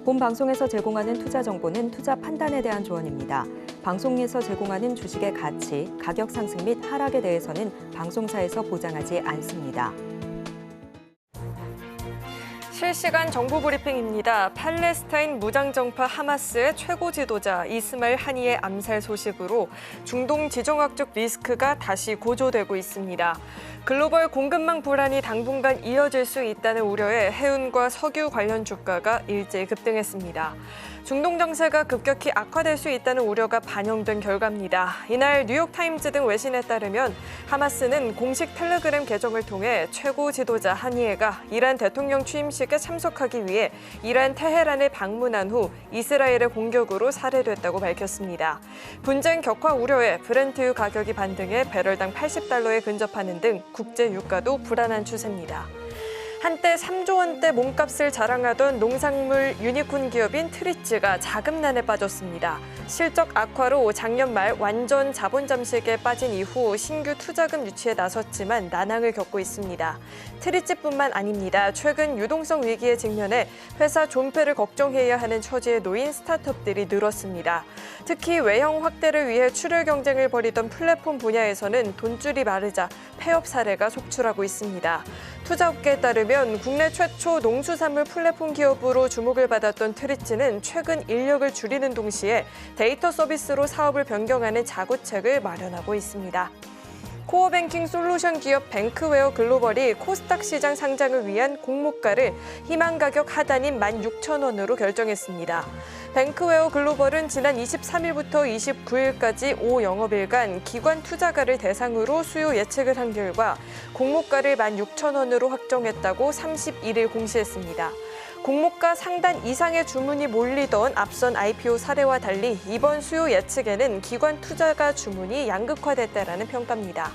본 방송에서 제공하는 투자 정보는 투자 판단에 대한 조언입니다. 방송에서 제공하는 주식의 가치, 가격 상승 및 하락에 대해서는 방송사에서 보장하지 않습니다. 실시간 정보 브리핑입니다. 팔레스타인 무장정파 하마스의 최고 지도자 이스마일 하니의 암살 소식으로 중동 지정학적 리스크가 다시 고조되고 있습니다. 글로벌 공급망 불안이 당분간 이어질 수 있다는 우려에 해운과 석유 관련 주가가 일제히 급등했습니다. 중동 정세가 급격히 악화될 수 있다는 우려가 반영된 결과입니다. 이날 뉴욕타임즈 등 외신에 따르면 하마스는 공식 텔레그램 계정을 통해 최고 지도자 하니에가 이란 대통령 취임식에 참석하기 위해 이란 테헤란을 방문한 후 이스라엘의 공격으로 살해됐다고 밝혔습니다. 분쟁 격화 우려에 브렌트유 가격이 반등해 배럴당 80달러에 근접하는 등 국제 유가도 불안한 추세입니다. 한때 3조 원대 몸값을 자랑하던 농산물 유니콘 기업인 트리츠가 자금난에 빠졌습니다. 실적 악화로 작년 말 완전 자본 잠식에 빠진 이후 신규 투자금 유치에 나섰지만 난항을 겪고 있습니다. 트리츠뿐만 아닙니다. 최근 유동성 위기에 직면해 회사 존폐를 걱정해야 하는 처지에 놓인 스타트업들이 늘었습니다. 특히 외형 확대를 위해 출혈 경쟁을 벌이던 플랫폼 분야에서는 돈줄이 마르자 폐업 사례가 속출하고 있습니다. 투자업계에 따르면 국내 최초 농수산물 플랫폼 기업으로 주목을 받았던 트리츠는 최근 인력을 줄이는 동시에 데이터 서비스로 사업을 변경하는 자구책을 마련하고 있습니다. 코어 뱅킹 솔루션 기업 뱅크웨어 글로벌이 코스닥 시장 상장을 위한 공모가를 희망 가격 하단인 16,000원으로 결정했습니다. 뱅크웨어 글로벌은 지난 23일부터 29일까지 5영업일간 기관 투자가를 대상으로 수요 예측을 한 결과 공모가를 16,000원으로 확정했다고 31일 공시했습니다. 공모가 상단 이상의 주문이 몰리던 앞선 IPO 사례와 달리 이번 수요 예측에는 기관 투자가 주문이 양극화됐다라는 평가입니다.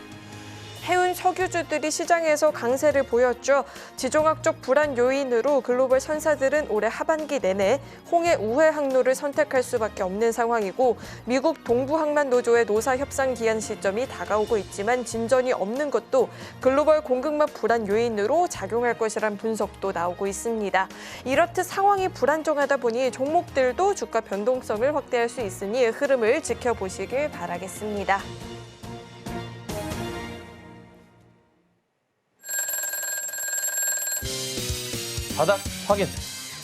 해운 석유주들이 시장에서 강세를 보였죠. 지정학적 불안 요인으로 글로벌 선사들은 올해 하반기 내내 홍해 우회 항로를 선택할 수밖에 없는 상황이고 미국 동부항만노조의 노사 협상 기한 시점이 다가오고 있지만 진전이 없는 것도 글로벌 공급망 불안 요인으로 작용할 것이란 분석도 나오고 있습니다. 이렇듯 상황이 불안정하다 보니 종목들도 주가 변동성을 확대할 수 있으니 흐름을 지켜보시길 바라겠습니다. 바닥 확인.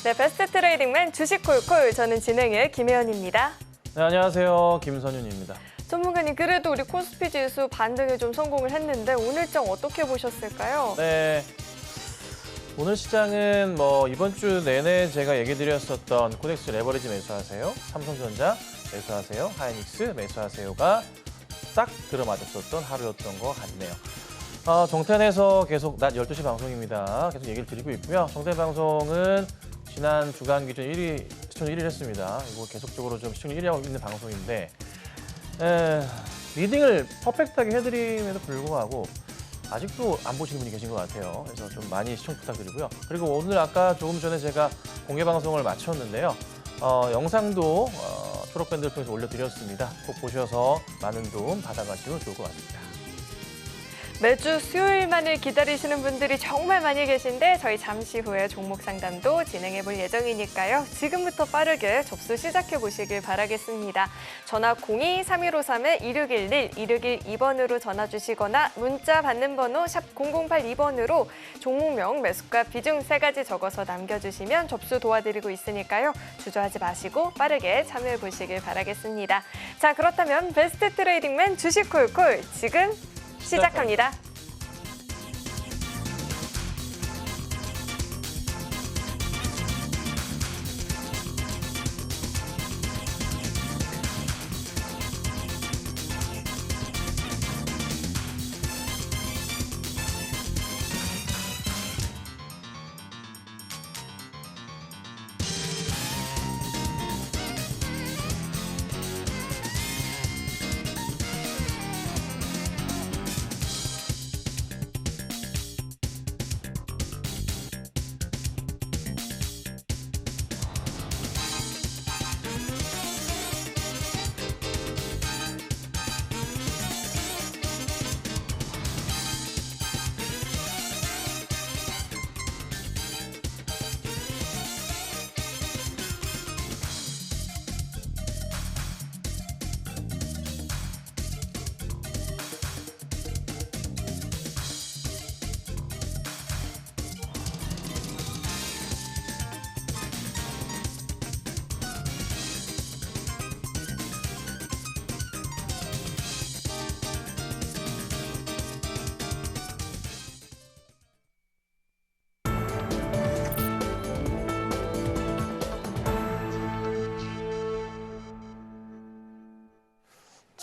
네, 베스트 트레이딩맨 주식콜콜. 저는 진행의 김혜연입니다. 네, 안녕하세요. 김선윤입니다. 전문가님, 그래도 우리 코스피 지수 반등에 좀 성공을 했는데 오늘장 어떻게 보셨을까요? 네, 오늘 시장은 이번 주 내내 제가 얘기 드렸었던 코덱스 레버리지 매수하세요, 삼성전자 매수하세요, 하이닉스 매수하세요가 딱 들어맞았었던 하루였던 것 같네요. 정탄에서 계속 낮 12시 방송입니다. 계속 얘기를 드리고 있고요. 정탄 방송은 지난 주간 기준 1위, 시청률 1위를 했습니다. 이거 계속적으로 좀 시청률 1위하고 있는 방송인데 리딩을 퍼펙트하게 해드림에도 불구하고 아직도 안 보시는 분이 계신 것 같아요. 그래서 좀 많이 시청 부탁드리고요. 그리고 오늘 아까 조금 전에 제가 공개 방송을 마쳤는데요. 영상도 초록밴드를 통해서 올려드렸습니다. 꼭 보셔서 많은 도움 받아가시면 좋을 것 같습니다. 매주 수요일만을 기다리시는 분들이 정말 많이 계신데 저희 잠시 후에 종목 상담도 진행해 볼 예정이니까요. 지금부터 빠르게 접수 시작해 보시길 바라겠습니다. 전화 02-3153-2611, 2612번으로 전화 주시거나 문자 받는 번호 샵 0082번으로 종목명, 매수가, 비중 3가지 적어서 남겨주시면 접수 도와드리고 있으니까요. 주저하지 마시고 빠르게 참여해 보시길 바라겠습니다. 자, 그렇다면 베스트 트레이딩맨 주식콜콜 지금 시작합니다.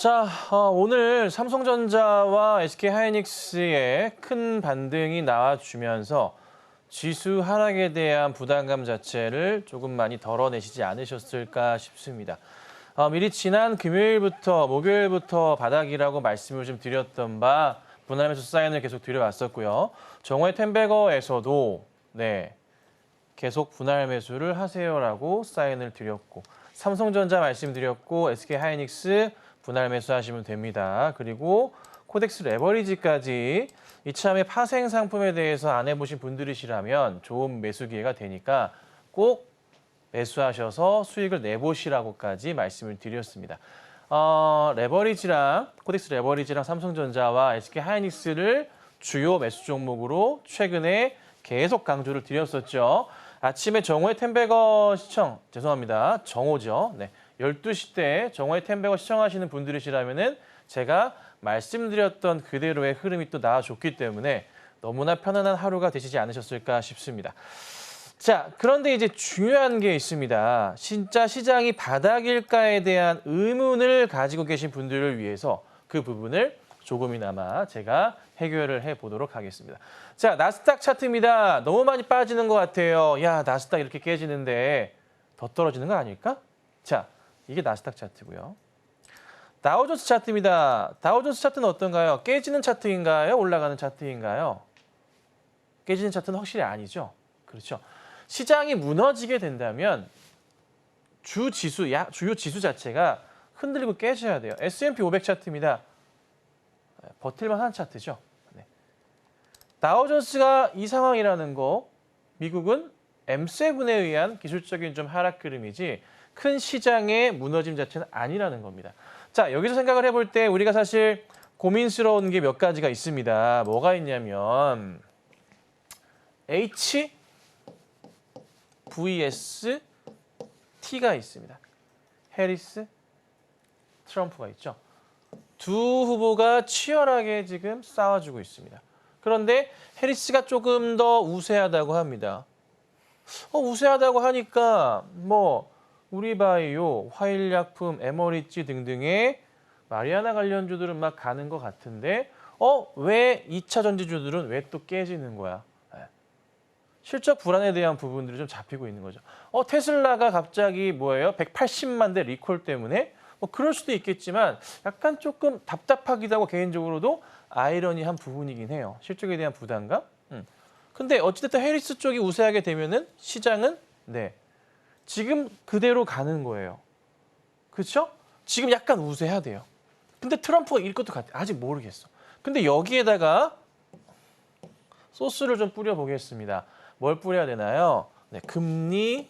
자, 오늘 삼성전자와 SK하이닉스의 큰 반등이 나와주면서 지수 하락에 대한 부담감 자체를 조금 많이 덜어내시지 않으셨을까 싶습니다. 미리 지난 금요일부터 목요일부터 바닥이라고 말씀을 좀 드렸던 바 분할 매수 사인을 계속 드려왔었고요. 정오의 텐베거에서도 계속 분할 매수를 하세요라고 사인을 드렸고 삼성전자 말씀드렸고 SK하이닉스 분할 매수하시면 됩니다. 그리고 코덱스 레버리지까지 이참에 파생 상품에 대해서 안 해보신 분들이시라면 좋은 매수 기회가 되니까 꼭 매수하셔서 수익을 내보시라고까지 말씀을 드렸습니다. 레버리지랑 코덱스 레버리지랑 삼성전자와 SK하이닉스를 주요 매수 종목으로 최근에 계속 강조를 드렸었죠. 아침에 정오의 텐베거 시청, 죄송합니다. 정오죠. 12시 때 정오의 텐베거 시청하시는 분들이시라면은 제가 말씀드렸던 그대로의 흐름이 또 나와줬기 때문에 너무나 편안한 하루가 되시지 않으셨을까 싶습니다. 자, 그런데 이제 중요한 게 있습니다. 진짜 시장이 바닥일까에 대한 의문을 가지고 계신 분들을 위해서 그 부분을 조금이나마 제가 해결을 해보도록 하겠습니다. 자, 나스닥 차트입니다. 너무 많이 빠지는 것 같아요. 야, 나스닥 이렇게 깨지는데 더 떨어지는 거 아닐까? 자, 이게 나스닥 차트고요. 다우존스 차트입니다. 다우존스 차트는 어떤가요? 깨지는 차트인가요? 올라가는 차트인가요? 깨지는 차트는 확실히 아니죠. 그렇죠. 시장이 무너지게 된다면 주요 지수 자체가 흔들리고 깨져야 돼요. S&P 500 차트입니다. 버틸만한 차트죠. 다우존스가 이 상황이라는 거, 미국은 M7에 의한 기술적인 좀 하락 흐름이지 큰 시장의 무너짐 자체는 아니라는 겁니다. 자, 여기서 생각을 해볼 때 우리가 사실 고민스러운 게 몇 가지가 있습니다. 뭐가 있냐면 H vs T가 있습니다. 해리스, 트럼프가 있죠. 두 후보가 치열하게 지금 싸워주고 있습니다. 그런데 해리스가 조금 더 우세하다고 합니다. 우세하다고 하니까 우리바이오, 화일약품, 에머리지 등등의 마리아나 관련주들은 막 가는 것 같은데 왜 2차 전지주들은 왜 또 깨지는 거야? 실적 불안에 대한 부분들이 좀 잡히고 있는 거죠. 테슬라가 갑자기 180만 대 리콜 때문에 그럴 수도 있겠지만 약간 조금 답답하기도 하고 개인적으로도 아이러니한 부분이긴 해요. 실적에 대한 부담감. 근데 어찌됐든 해리스 쪽이 우세하게 되면은 시장은 지금 그대로 가는 거예요. 그렇죠? 지금 약간 우세해야 돼요. 근데 트럼프가 이길 것도 같아. 아직 모르겠어. 근데 여기에다가 소스를 좀 뿌려보겠습니다. 뭘 뿌려야 되나요? 금리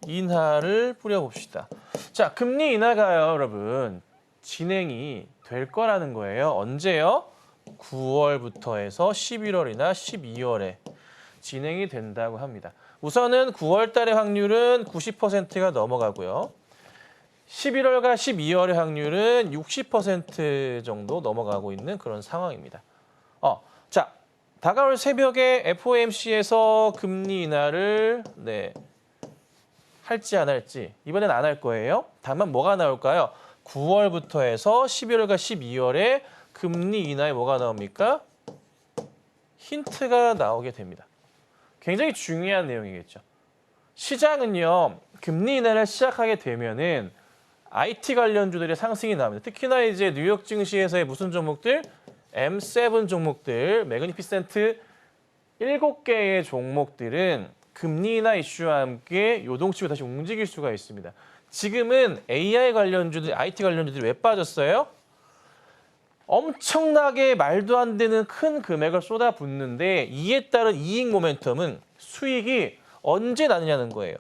인하를 뿌려봅시다. 자, 금리 인하가요, 여러분. 진행이 될 거라는 거예요. 언제요? 9월부터 해서 11월이나 12월에 진행이 된다고 합니다. 우선은 9월 달의 확률은 90%가 넘어가고요. 11월과 12월의 확률은 60% 정도 넘어가고 있는 그런 상황입니다. 자, 다가올 새벽에 FOMC에서 금리 인하를 할지 안 할지 이번엔 안 할 거예요. 다만 뭐가 나올까요? 9월부터 해서 11월과 12월에 금리 인하에 뭐가 나옵니까? 힌트가 나오게 됩니다. 굉장히 중요한 내용이겠죠. 시장은요, 금리 인하를 시작하게 되면은 IT 관련주들의 상승이 나옵니다. 특히나 이제 뉴욕 증시에서의 무슨 종목들? M7 종목들, 매그니피센트 7개의 종목들은 금리 인하 이슈와 함께 요동치고 다시 움직일 수가 있습니다. 지금은 AI 관련주들, IT 관련주들이 왜 빠졌어요? 엄청나게 말도 안 되는 큰 금액을 쏟아붓는데 이에 따른 이익 모멘텀은 수익이 언제 나느냐는 거예요.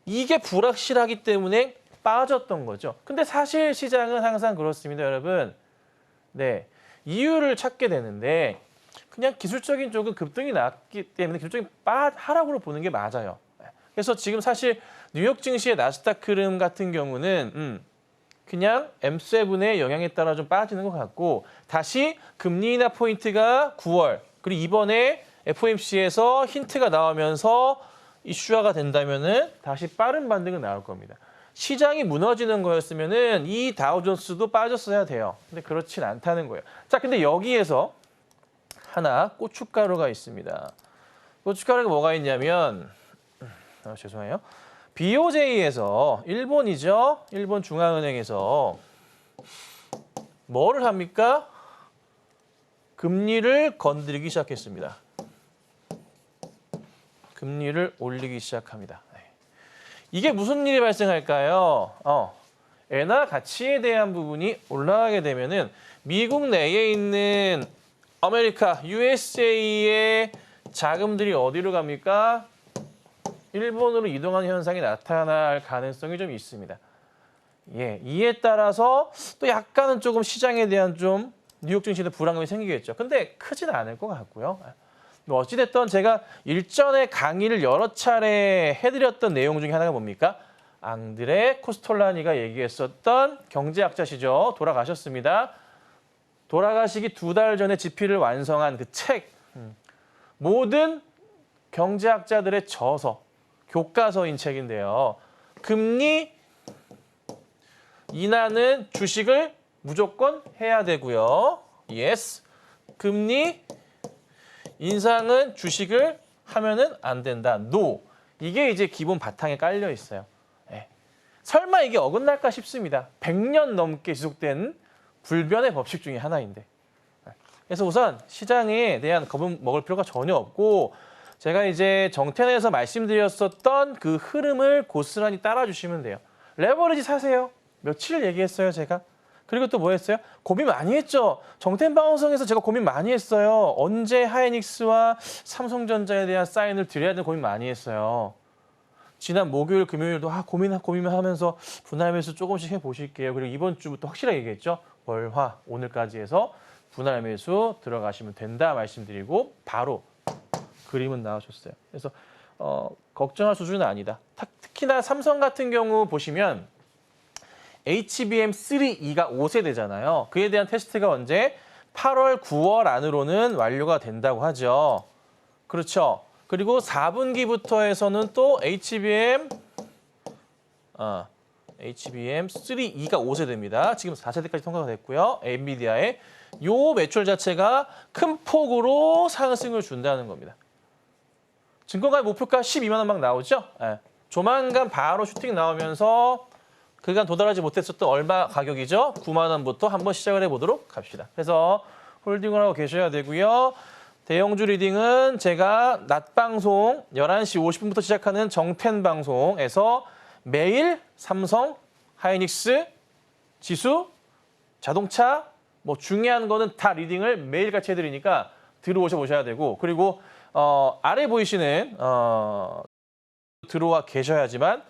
이게 불확실하기 때문에 빠졌던 거죠. 근데 사실 시장은 항상 그렇습니다, 여러분. 이유를 찾게 되는데 그냥 기술적인 쪽은 급등이 났기 때문에 기술적인 하락으로 보는 게 맞아요. 그래서 지금 사실 뉴욕 증시의 나스닥 흐름 같은 경우는 그냥 M7의 영향에 따라 좀 빠지는 것 같고 다시 금리 인하 포인트가 9월 그리고 이번에 FOMC에서 힌트가 나오면서 이슈화가 된다면은 다시 빠른 반등은 나올 겁니다. 시장이 무너지는 거였으면은 이 다우존스도 빠졌어야 돼요. 근데 그렇진 않다는 거예요. 자, 근데 여기에서 하나 고춧가루가 있습니다. 고춧가루가 뭐가 있냐면 죄송해요. BOJ에서 일본이죠. 일본 중앙은행에서 뭐를 합니까? 금리를 건드리기 시작했습니다. 금리를 올리기 시작합니다. 이게 무슨 일이 발생할까요? 엔화 가치에 대한 부분이 올라가게 되면은 미국 내에 있는 아메리카, USA의 자금들이 어디로 갑니까? 일본으로 이동하는 현상이 나타날 가능성이 좀 있습니다. 예, 이에 따라서 또 약간은 조금 시장에 대한 좀 뉴욕 증시도 불안감이 생기겠죠. 근데 크지는 않을 것 같고요. 뭐 어찌됐든 제가 일전에 강의를 여러 차례 해드렸던 내용 중에 하나가 뭡니까? 앙드레 코스톨라니가 얘기했었던 경제학자시죠. 돌아가셨습니다. 돌아가시기 2달 전에 집필을 완성한 그 책. 모든 경제학자들의 저서, 교과서인 책인데요. 금리 인하는 주식을 무조건 해야 되고요. Yes. 금리 인상은 주식을 하면은 안 된다. No. 이게 이제 기본 바탕에 깔려 있어요. 네. 설마 이게 어긋날까 싶습니다. 100년 넘게 지속된 불변의 법칙 중에 하나인데. 그래서 우선 시장에 대한 겁은 먹을 필요가 전혀 없고 제가 이제 정텐에서 말씀드렸었던 그 흐름을 고스란히 따라주시면 돼요. 레버리지 사세요. 며칠 얘기했어요, 제가. 그리고 또 뭐 했어요? 고민 많이 했죠. 정텐 방송에서 제가 고민 많이 했어요. 언제 하이닉스와 삼성전자에 대한 사인을 드려야 되는 고민 많이 했어요. 지난 목요일, 금요일도 고민하면서 분할 매수 조금씩 해보실게요. 그리고 이번 주부터 확실하게 얘기했죠. 월화 오늘까지 해서 분할 매수 들어가시면 된다 말씀드리고 바로 그림은 나와줬어요. 그래서 걱정할 수준은 아니다. 특히나 삼성 같은 경우 보시면 HBM3E가 5세대잖아요. 그에 대한 테스트가 언제? 8월, 9월 안으로는 완료가 된다고 하죠. 그렇죠. 그리고 4분기부터 해서는 또 HBM3E가 5세대입니다. 지금 4세대까지 통과가 됐고요. 엔비디아의 요 매출 자체가 큰 폭으로 상승을 준다는 겁니다. 증권가의 목표가 12만 원 막 나오죠. 네. 조만간 바로 슈팅 나오면서 그간 도달하지 못했었던 얼마 가격이죠? 9만 원부터 한번 시작을 해보도록 합시다. 그래서 홀딩을 하고 계셔야 되고요. 대형주 리딩은 제가 낮 방송 11시 50분부터 시작하는 정텐 방송에서 매일 삼성, 하이닉스, 지수, 자동차 뭐 중요한 거는 다 리딩을 매일 같이 해드리니까 들어오셔 보셔야 되고 그리고 아래 보이시는 들어와 계셔야지만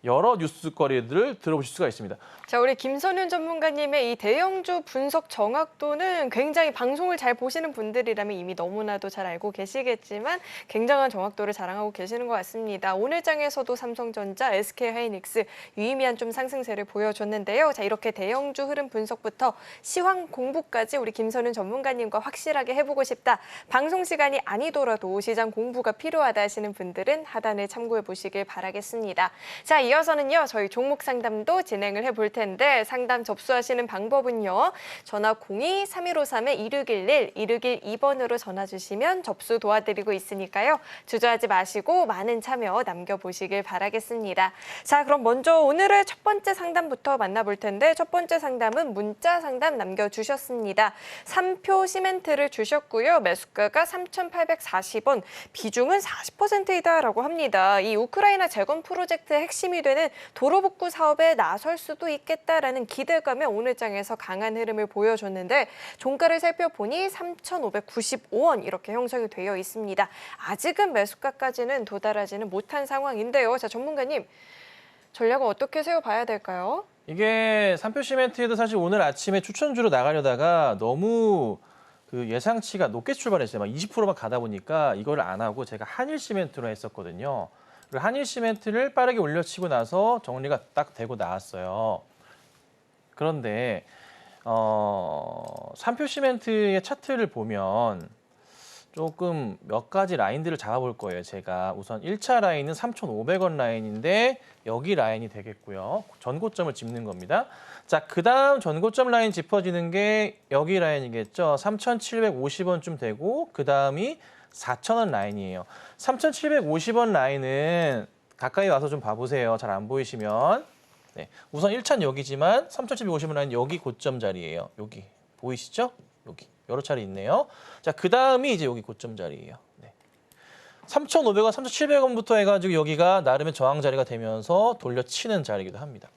여러 뉴스거리들을 들어보실 수가 있습니다. 자, 우리 김선윤 전문가님의 이 대형주 분석 정확도는 굉장히 방송을 잘 보시는 분들이라면 이미 너무나도 잘 알고 계시겠지만 굉장한 정확도를 자랑하고 계시는 것 같습니다. 오늘 장에서도 삼성전자, SK하이닉스 유의미한 좀 상승세를 보여줬는데요. 자, 이렇게 대형주 흐름 분석부터 시황 공부까지 우리 김선윤 전문가님과 확실하게 해보고 싶다. 방송 시간이 아니더라도 시장 공부가 필요하다 하시는 분들은 하단을 참고해 보시길 바라겠습니다. 자, 이어서는요. 저희 종목 상담도 진행을 해볼 텐데 상담 접수하시는 방법은요. 전화 02-3153-2611, 2612번으로 전화 주시면 접수 도와드리고 있으니까요. 주저하지 마시고 많은 참여 남겨보시길 바라겠습니다. 자, 그럼 먼저 오늘의 첫 번째 상담부터 만나볼 텐데 첫 번째 상담은 문자 상담 남겨주셨습니다. 3표 시멘트를 주셨고요. 매수가가 3,840원, 비중은 40%이다라고 합니다. 이 우크라이나 재건 프로젝트의 핵심이 되는 도로복구 사업에 나설 수도 있겠다라는 기대감에 오늘 장에서 강한 흐름을 보여줬는데 종가를 살펴보니 3,595원 이렇게 형성이 되어 있습니다. 아직은 매수가까지는 도달하지는 못한 상황인데요. 자, 전문가님 전략은 어떻게 세워봐야 될까요? 이게 3표 시멘트도 사실 오늘 아침에 추천주로 나가려다가 너무 그 예상치가 높게 출발했어요. 막 20%만 가다 보니까 이걸 안 하고 제가 한일 시멘트로 했었거든요. 그리고 한일 시멘트를 빠르게 올려치고 나서 정리가 딱 되고 나왔어요. 그런데 3표 시멘트의 차트를 보면 조금 몇 가지 라인들을 잡아볼 거예요. 제가 우선 1차 라인은 3,500원 라인인데 여기 라인이 되겠고요. 전고점을 짚는 겁니다. 자, 그다음 전고점 라인 짚어지는 게 여기 라인이겠죠. 3,750원쯤 되고 그다음이 4,000원 라인이에요. 3,750원 라인은 가까이 와서 좀 봐보세요. 잘 안 보이시면. 네, 우선 1차는 여기지만 3,750원 라인 여기 고점 자리예요. 여기 보이시죠? 여기 여러 차례 있네요. 자, 그다음이 이제 여기 고점 자리예요. 네. 3,500원, 3,700원부터 해가지고 여기가 나름의 저항 자리가 되면서 돌려치는 자리이기도 합니다.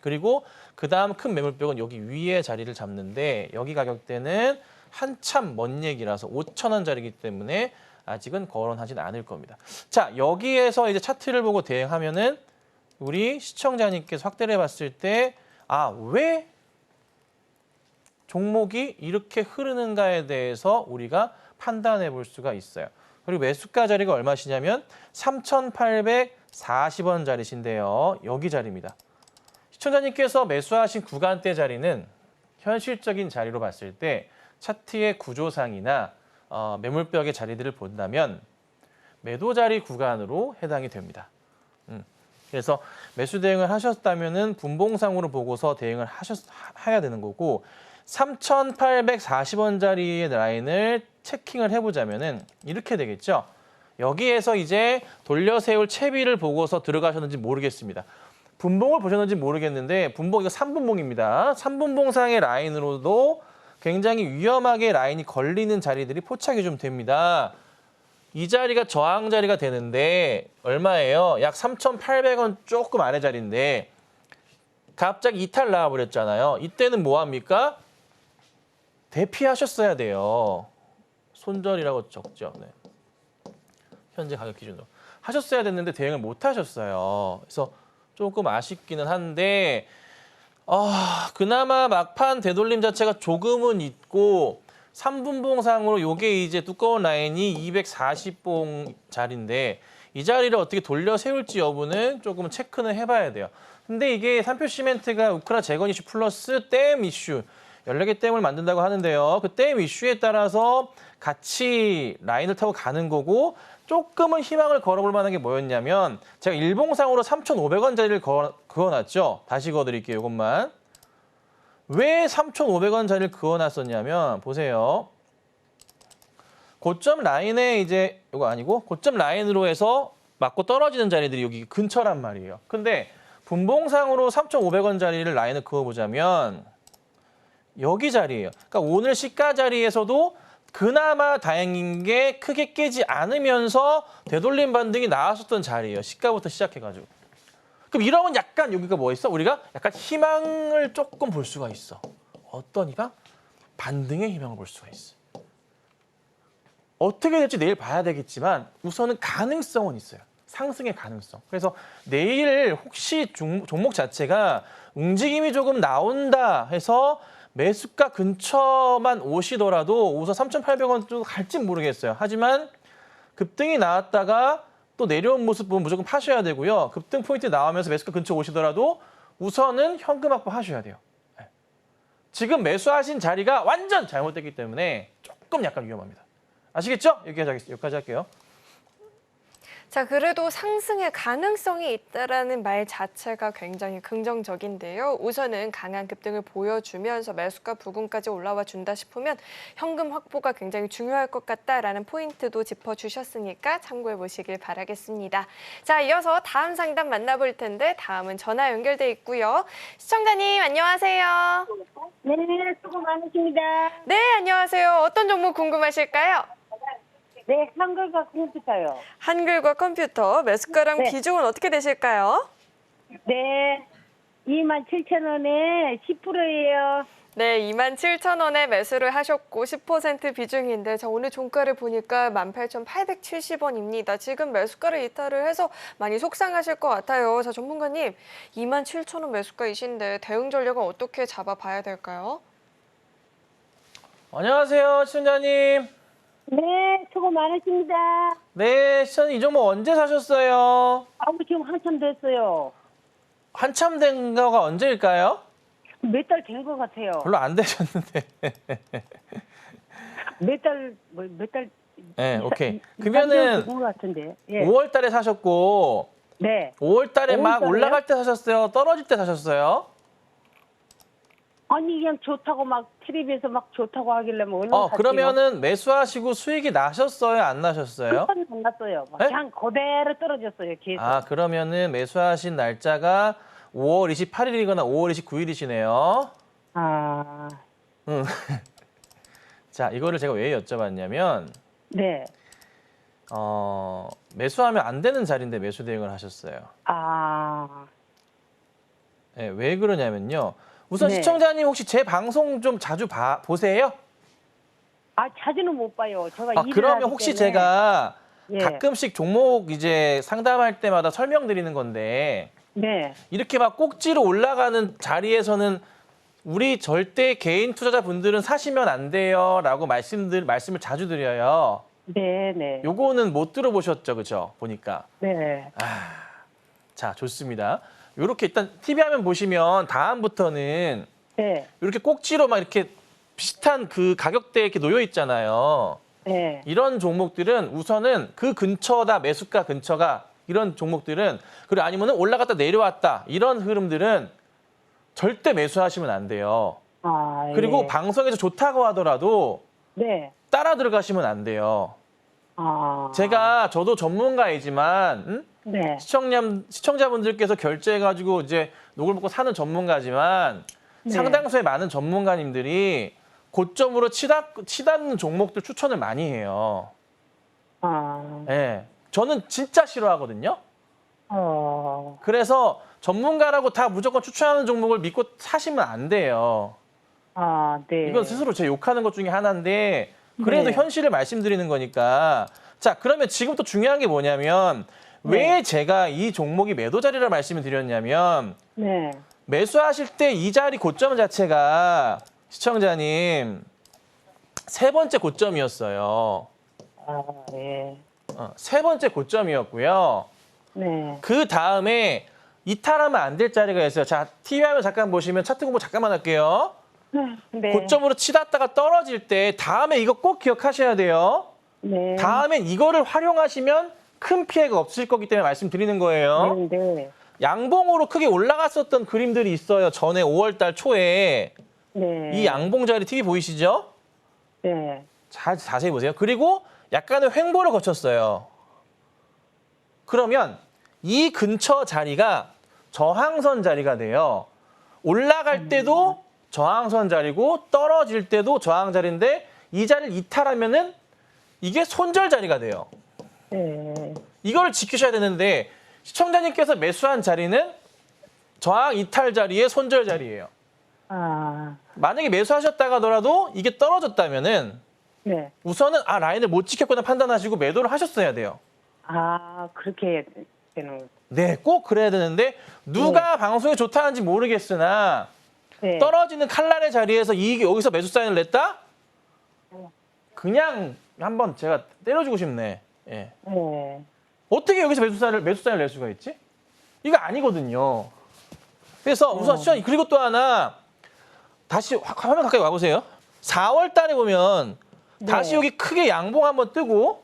그리고 그다음 큰 매물벽은 여기 위에 자리를 잡는데 여기 가격대는 한참 먼 얘기라서 5,000원 자리이기 때문에 아직은 거론하진 않을 겁니다. 자, 여기에서 이제 차트를 보고 대응하면은 우리 시청자님께서 확대를 해봤을 때 왜 종목이 이렇게 흐르는가에 대해서 우리가 판단해 볼 수가 있어요. 그리고 매수가 자리가 얼마시냐면 3,840원 자리신데요. 여기 자리입니다. 시청자님께서 매수하신 구간대 자리는 현실적인 자리로 봤을 때 차트의 구조상이나 매물벽의 자리들을 본다면 매도 자리 구간으로 해당이 됩니다. 그래서 매수 대응을 하셨다면은 분봉상으로 보고서 대응을 해야 되는 거고 3,840원짜리의 라인을 체킹을 해보자면은 이렇게 되겠죠. 여기에서 이제 돌려 세울 채비를 보고서 들어가셨는지 모르겠습니다. 분봉을 보셨는지 모르겠는데 분봉 이거 3분봉입니다. 3분봉상의 라인으로도 굉장히 위험하게 라인이 걸리는 자리들이 포착이 좀 됩니다. 이 자리가 저항 자리가 되는데 얼마예요? 약 3,800원 조금 아래 자리인데 갑자기 이탈 나와버렸잖아요. 이때는 뭐 합니까? 대피하셨어야 돼요. 손절이라고 적죠. 네. 현재 가격 기준으로. 하셨어야 됐는데 대응을 못 하셨어요. 그래서 조금 아쉽기는 한데 그나마 막판 되돌림 자체가 조금은 있고 3분봉상으로 요게 이제 두꺼운 라인이 240봉 자리인데 이 자리를 어떻게 돌려 세울지 여부는 조금 체크는 해봐야 돼요. 근데 이게 삼표시멘트가 우크라 재건 이슈 플러스 댐 이슈 14개 댐을 만든다고 하는데요. 그 댐 이슈에 따라서 같이 라인을 타고 가는 거고 조금은 희망을 걸어볼 만한 게 뭐였냐면 제가 일봉상으로 3,500원짜리를 그어놨죠. 다시 그어드릴게요. 이것만. 왜 3,500원짜리를 그어놨었냐면 보세요. 고점 라인에 이제 이거 아니고 고점 라인으로 해서 맞고 떨어지는 자리들이 여기 근처란 말이에요. 근데 분봉상으로 3,500원짜리를 라인을 그어보자면 여기 자리예요. 그러니까 오늘 시가 자리에서도 그나마 다행인 게 크게 깨지 않으면서 되돌림 반등이 나왔었던 자리예요. 시가부터 시작해가지고. 그럼 이러면 약간 여기가 뭐 있어? 우리가 약간 희망을 조금 볼 수가 있어. 어떤 희망? 반등의 희망을 볼 수가 있어. 어떻게 될지 내일 봐야 되겠지만 우선은 가능성은 있어요. 상승의 가능성. 그래서 내일 혹시 종목 자체가 움직임이 조금 나온다 해서 매수가 근처만 오시더라도 우선 3,800원 정도 갈진 모르겠어요. 하지만 급등이 나왔다가 또 내려온 모습 보면 무조건 파셔야 되고요. 급등 포인트 나오면서 매수가 근처 오시더라도 우선은 현금 확보하셔야 돼요. 지금 매수하신 자리가 완전 잘못됐기 때문에 조금 약간 위험합니다. 아시겠죠? 여기까지 할게요. 자, 그래도 상승의 가능성이 있다라는 말 자체가 굉장히 긍정적인데요. 우선은 강한 급등을 보여주면서 매수가 부근까지 올라와 준다 싶으면 현금 확보가 굉장히 중요할 것 같다라는 포인트도 짚어주셨으니까 참고해 보시길 바라겠습니다. 자, 이어서 다음 상담 만나볼 텐데 다음은 전화 연결돼 있고요. 시청자님 안녕하세요. 네, 수고 많으십니다. 네, 안녕하세요. 어떤 종목 궁금하실까요? 네, 한글과 컴퓨터요. 한글과 컴퓨터 매수가랑 네. 비중은 어떻게 되실까요? 네, 27,000원에 10%예요. 네, 27,000원에 매수를 하셨고 10% 비중인데 자, 오늘 종가를 보니까 18,870원입니다. 지금 매수가를 이탈을 해서 많이 속상하실 것 같아요. 자, 전문가님, 27,000원 매수가이신데 대응 전략은 어떻게 잡아봐야 될까요? 안녕하세요, 시청자님. 네, 수고 많으십니다. 네, 시청자님 이 종목 언제 사셨어요? 지금 한참 됐어요. 한참 된 거가 언제일까요? 몇 달 된 것 같아요. 별로 안 되셨는데. 몇 달 네, 오케이. 그러면은 그러면은 된것 같은데. 예. 5월 달에 사셨고 네. 5월 달에 5월 막 달에요? 올라갈 때 사셨어요? 떨어질 때 사셨어요? 아니 그냥 좋다고 막 텔레비에서 막 좋다고 하길래 뭐 얼마나 샀지, 그러면은 매수하시고 수익이 나셨어요? 안 나셨어요? 그건 안 났어요. 막 네? 그냥 그대로 떨어졌어요. 계속. 아, 그러면은 매수하신 날짜가 5월 28일이거나 5월 29일이시네요. 아, 자, 이거를 제가 왜 여쭤봤냐면 네. 매수하면 안 되는 자리인데 매수 대응을 하셨어요. 아, 네, 왜 그러냐면요. 우선 네. 시청자님 혹시 제 방송 좀 자주 보세요? 자주는 못 봐요. 제가 일을 그러면 하기 혹시 때문에. 제가 예. 가끔씩 종목 이제 상담할 때마다 설명드리는 건데 네. 이렇게 막 꼭지로 올라가는 자리에서는 우리 절대 개인 투자자분들은 사시면 안 돼요라고 말씀을 자주 드려요. 네, 네. 요거는 못 들어보셨죠, 그죠? 보니까. 네. 자, 좋습니다. 요렇게 일단 TV 화면 보시면 다음부터는 네. 이렇게 꼭지로 막 이렇게 비슷한 그 가격대에 이렇게 놓여 있잖아요. 네. 이런 종목들은 우선은 그 근처다, 매수가 근처가 이런 종목들은 그리고 아니면은 올라갔다 내려왔다 이런 흐름들은 절대 매수하시면 안 돼요. 그리고 예. 방송에서 좋다고 하더라도 네. 따라 들어가시면 안 돼요. 저도 전문가이지만 네. 시청자분들께서 결제해가지고 이제 녹을 먹고 사는 전문가지만 네. 상당수의 많은 전문가님들이 고점으로 치닫는 종목들 추천을 많이 해요. 네. 저는 진짜 싫어하거든요. 그래서 전문가라고 다 무조건 추천하는 종목을 믿고 사시면 안 돼요. 네. 이건 스스로 제 욕하는 것 중에 하나인데 그래도 네. 현실을 말씀드리는 거니까. 자, 그러면 지금부터 중요한 게 뭐냐면 왜 제가 이 종목이 매도 자리를 말씀을 드렸냐면 네. 매수하실 때 이 자리 고점 자체가 시청자님 세 번째 고점이었어요. 예. 세 번째 고점이었고요. 네. 그 다음에 이탈하면 안 될 자리가 있어요. 자, TV 화면 잠깐 보시면 차트 공부 잠깐만 할게요. 네. 고점으로 치닫다가 떨어질 때 다음에 이거 꼭 기억하셔야 돼요. 네. 다음엔 이거를 활용하시면 큰 피해가 없을 거기 때문에 말씀드리는 거예요. 네. 양봉으로 크게 올라갔었던 그림들이 있어요. 전에 5월 달 초에 네. 이 양봉 자리 TV 보이시죠? 네. 자세히 보세요. 그리고 약간의 횡보를 거쳤어요. 그러면 이 근처 자리가 저항선 자리가 돼요. 올라갈 때도 저항선 자리고 떨어질 때도 저항 자리인데 이 자리를 이탈하면은 이게 손절 자리가 돼요. 네. 이거를 지키셔야 되는데 시청자님께서 매수한 자리는 저항 이탈 자리의 손절 자리예요. 만약에 매수하셨다가 하더라도 이게 떨어졌다면은 네. 우선은 라인을 못 지켰구나 판단하시고 매도를 하셨어야 돼요. 그렇게 되는. 네, 꼭 그래야 되는데 누가 방송에 좋다는지 모르겠으나 네. 떨어지는 칼날의 자리에서 이익이 여기서 매수 사인을 냈다? 그냥 한번 제가 때려주고 싶네. 예. 네. 어떻게 여기서 매수 사인을 낼 수가 있지? 이거 아니거든요. 그래서 우선 시청자 그리고 또 하나 다시 화면 가까이 와보세요. 4월 달에 보면 다시 여기 크게 양봉 한번 뜨고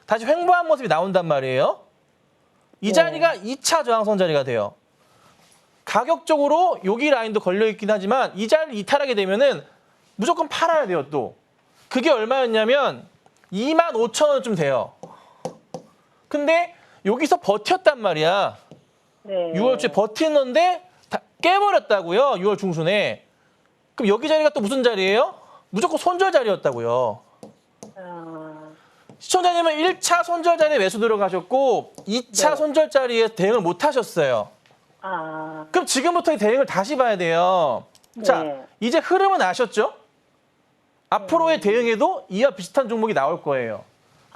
다시 횡보한 모습이 나온단 말이에요. 이 자리가 2차 저항선 자리가 돼요. 가격적으로 여기 라인도 걸려있긴 하지만 이 자리를 이탈하게 되면은 무조건 팔아야 돼요, 또. 그게 얼마였냐면 25,000원쯤 돼요. 근데 여기서 버텼단 말이야. 네. 6월 초에 버티는데 다 깨버렸다고요, 6월 중순에. 그럼 여기 자리가 또 무슨 자리예요? 무조건 손절 자리였다고요. 시청자님은 1차 손절 자리에 매수 들어가셨고 2차 네. 손절 자리에 대응을 못 하셨어요. 그럼 지금부터 이 대응을 다시 봐야 돼요. 네. 자, 이제 흐름은 아셨죠? 앞으로의 대응에도 이와 비슷한 종목이 나올 거예요.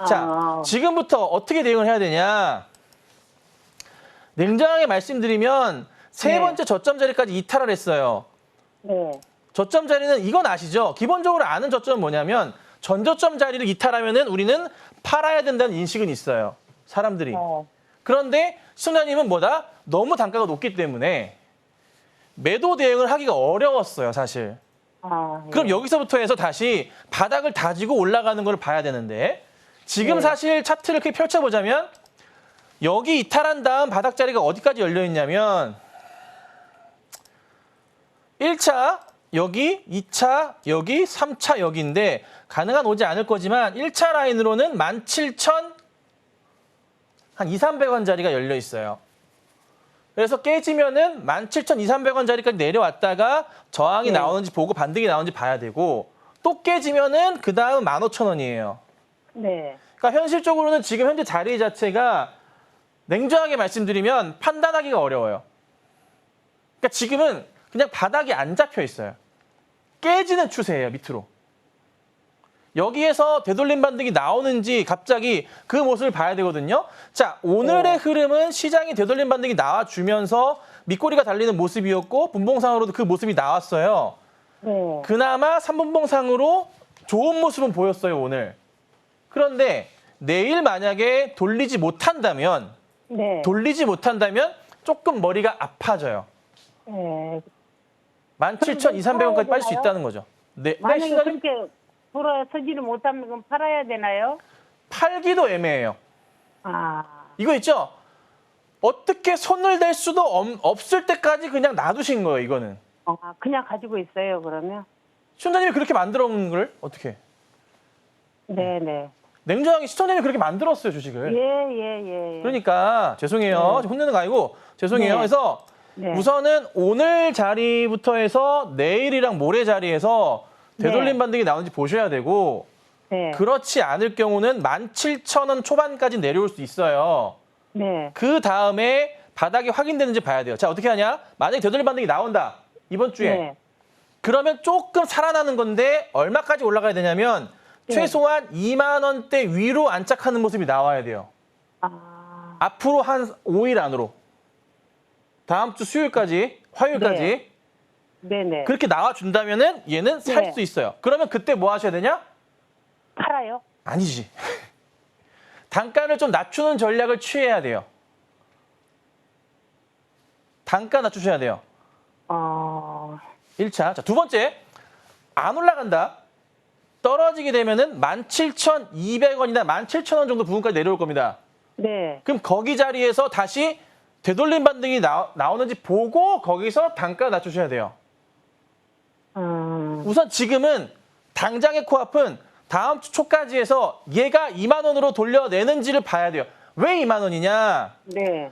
자, 지금부터 어떻게 대응을 해야 되냐? 냉정하게 말씀드리면 세 네. 번째 저점 자리까지 이탈을 했어요. 네. 저점 자리는 이건 아시죠? 기본적으로 아는 저점은 뭐냐면 전저점 자리를 이탈하면은 우리는 팔아야 된다는 인식은 있어요. 사람들이. 그런데 시청자님은 뭐다? 너무 단가가 높기 때문에 매도 대응을 하기가 어려웠어요, 사실. 그럼 여기서부터 해서 다시 바닥을 다지고 올라가는 걸 봐야 되는데 지금 네. 사실 차트를 이렇게 펼쳐보자면 여기 이탈한 다음 바닥 자리가 어디까지 열려 있냐면 1차 여기, 2차 여기, 3차 여기인데 가능한 오지 않을 거지만 1차 라인으로는 17,000 한 2,300원 자리가 열려 있어요. 그래서 깨지면은 17,200~300원 자리까지 내려왔다가 저항이 네. 나오는지 보고 반등이 나오는지 봐야 되고 또 깨지면은 그 다음 15,000원이에요. 네. 그러니까 현실적으로는 지금 현재 자리 자체가 냉정하게 말씀드리면 판단하기가 어려워요. 그러니까 지금은 그냥 바닥이 안 잡혀 있어요. 깨지는 추세예요, 밑으로. 여기에서 되돌림 반등이 나오는지 갑자기 그 모습을 봐야 되거든요. 자, 오늘의 흐름은 시장이 되돌림 반등이 나와주면서 밑꼬리가 달리는 모습이었고 분봉상으로도 그 모습이 나왔어요. 네. 그나마 3분봉상으로 좋은 모습은 보였어요, 오늘. 그런데 내일 만약에 돌리지 못한다면 네. 조금 머리가 아파져요. 네. 17,200~300원까지 빠질 수 되나요? 있다는 거죠. 네, 만약에 시간이 그렇게 돌아서지를 못하면 그럼 팔아야 되나요? 팔기도 애매해요. 아, 이거 있죠? 어떻게 손을 댈 수도 없을 때까지 그냥 놔두신 거예요, 이거는. 그냥 가지고 있어요, 그러면? 시청자님이 그렇게 만들어 놓은 걸 어떻게? 네네. 냉정하게 시청자님이 그렇게 만들었어요, 주식을. 예. 그러니까 죄송해요. 네. 혼내는 거 아니고 죄송해요. 네. 그래서 네. 우선은 오늘 자리부터 해서 내일이랑 모레 자리에서 되돌림 네. 반등이 나오는지 보셔야 되고 네. 그렇지 않을 경우는 17,000원 초반까지 내려올 수 있어요. 네. 그 다음에 바닥이 확인되는지 봐야 돼요. 자, 어떻게 하냐? 만약에 되돌림 반등이 나온다. 이번 주에. 네. 그러면 조금 살아나는 건데 얼마까지 올라가야 되냐면 네. 최소한 2만 원대 위로 안착하는 모습이 나와야 돼요. 아, 앞으로 한 5일 안으로. 다음 주 수요일까지, 화요일까지 네네. 그렇게 나와준다면은 얘는 살 네. 수 있어요. 그러면 그때 뭐 하셔야 되냐? 팔아요? 아니지. 단가를 좀 낮추는 전략을 취해야 돼요. 단가 낮추셔야 돼요. 1차. 자, 두 번째. 안 올라간다. 떨어지게 되면은 17,200원이나 17,000원 정도 부분까지 내려올 겁니다. 네. 그럼 거기 자리에서 다시 되돌림 반등이 나오는지 보고 거기서 단가 낮추셔야 돼요. 우선 지금은 당장의 코앞은 다음 주 초까지 해서 얘가 2만 원으로 돌려내는지를 봐야 돼요. 왜 2만 원이냐? 네.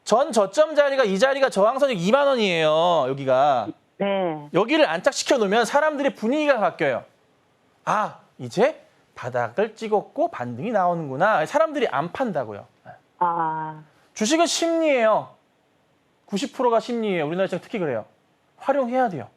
전 저점 자리가 이 자리가 저항선이 2만 원이에요. 여기가. 네. 여기를 안착시켜 놓으면 사람들의 분위기가 바뀌어요. 아, 이제 바닥을 찍었고 반등이 나오는구나. 사람들이 안 판다고요. 아, 주식은 심리예요. 90%가 심리예요. 우리나라 시장 특히 그래요. 활용해야 돼요.